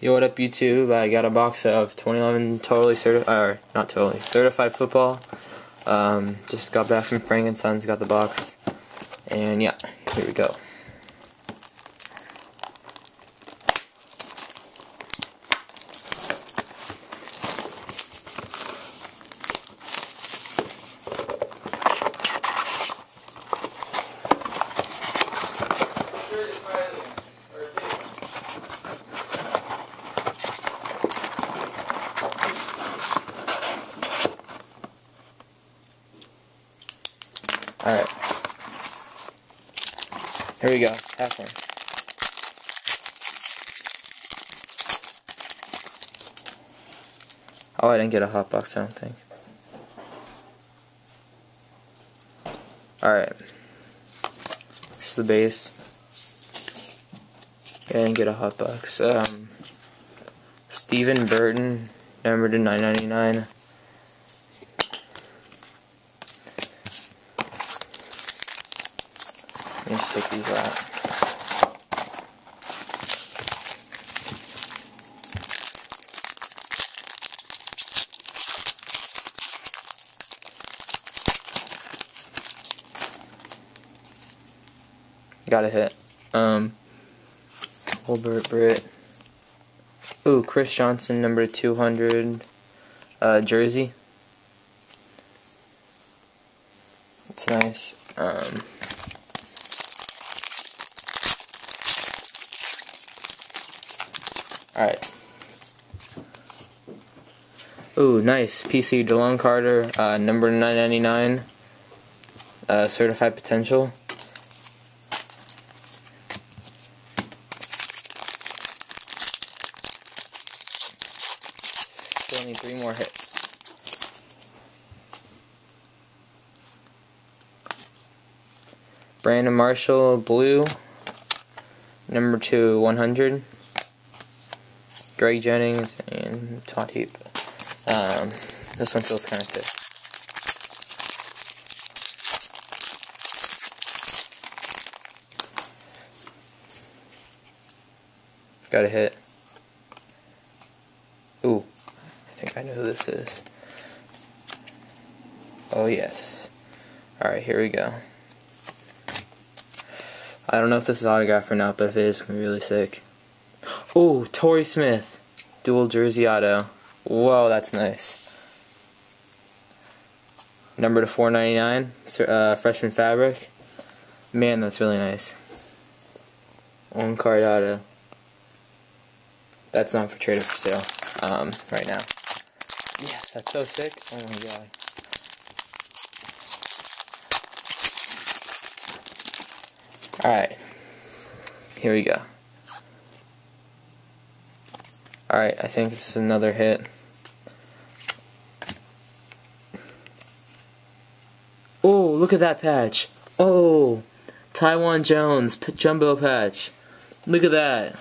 Yo, what up YouTube? I got a box of 2011 totally certified, or not totally, certified football. Just got back from Frank & Sons, got the box. And yeah, here we go. Alright. Here we go. Have one. Oh, I didn't get a hot box, I don't think. Alright. This is the base. Yeah, I didn't get a hot box. Stephen Burton, numbered to 999. Let me stick these out. Got a hit. Holbert Britt. Ooh, Chris Johnson, number 200, jersey. It's nice. Alright. Ooh, nice. PC DeLone Carter, number 999, certified potential. Still need 3 more hits. Brandon Marshall, blue, number 2/100. Greg Jennings and Todd Heap. This one feels kind of thick. Got a hit. Ooh, I think I know who this is. Oh yes. Alright, here we go. I don't know if this is autographed or not, but if it is, it's going to be really sick. Ooh, Torrey Smith. Dual jersey auto. Whoa, that's nice. Number to 499. Freshman fabric. Man, that's really nice. On card auto. That's not for trade or for sale. Right now. Yes, that's so sick. Oh my god. Alright. Here we go. Alright, I think this is another hit. Oh, look at that patch. Oh, Taiwan Jones, jumbo patch. Look at that.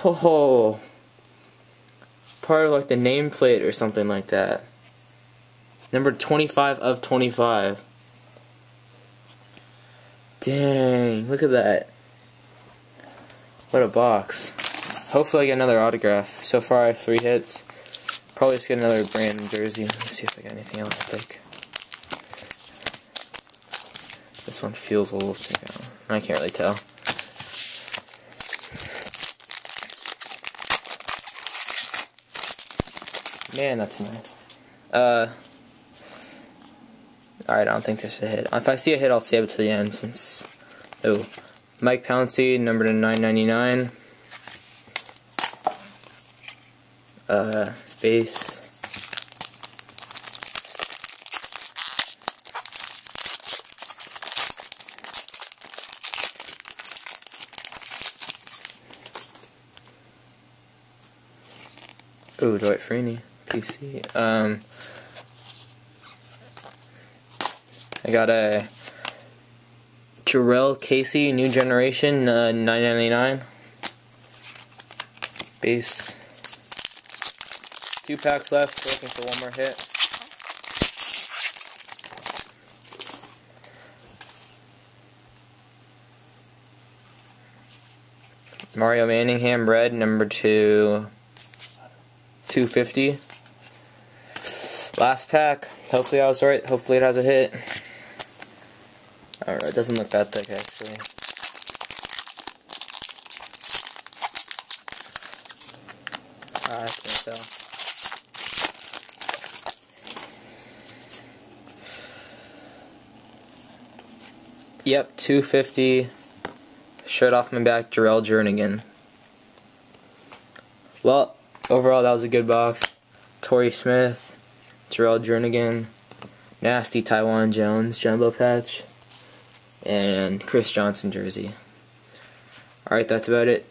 Oh, part of like the nameplate or something like that. Number 25 of 25. Dang, look at that. What a box. Hopefully I get another autograph. So far I have 3 hits. Probably just get another Brandon jersey. Let's see if I got anything else thick. This one feels a little thick. I can't really tell. Man, that's nice. Alright, I don't think this is a hit. If I see a hit, I'll save it to the end since... Oh. Mike Pouncey, number to 999. Base. Ooh, Dwight Freeney, PC. I got a Jarrell Casey, New Generation, 999. Base. 2 packs left, looking for one more hit. Mario Manningham, red, number 250. Last pack. Hopefully I was right. Hopefully it has a hit. Alright, it doesn't look that thick actually. I can't tell. Yep, 250. Shirt off my back, Jarrell Jernigan. Well, overall that was a good box. Torrey Smith, Jarrell Jernigan, nasty Taiwan Jones jumbo patch, and Chris Johnson jersey. Alright, that's about it.